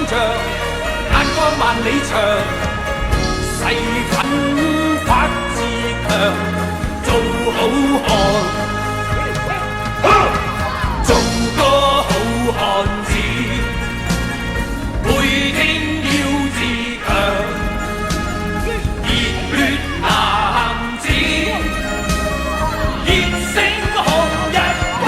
像，眼光萬里長，誓奮發自強，做好漢。做個好漢子，每天要自強，熱血男子，熱星紅日光。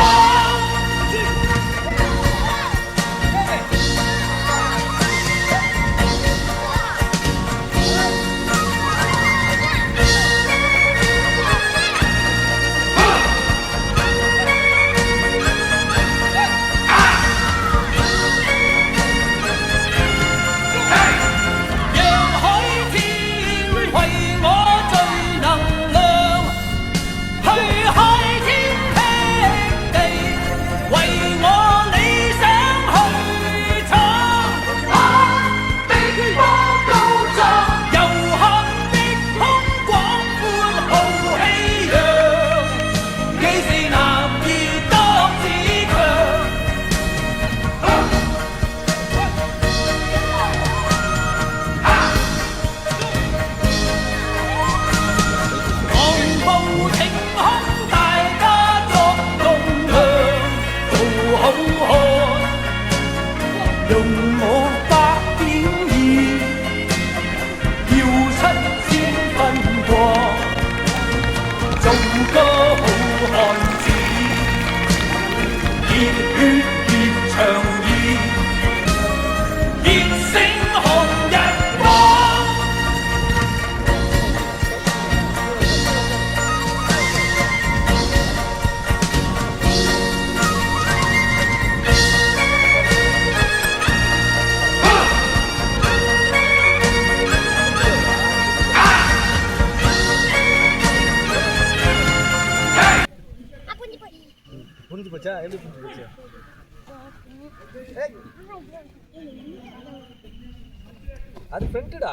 用我百點意，要7000分過，做個好漢子，熱血熱腸意，熱星紅日光。புரிஞ்சு போச்சா? எப்படி புரிஞ்சு போச்சு? அது ஃப்ரண்ட்டுடா.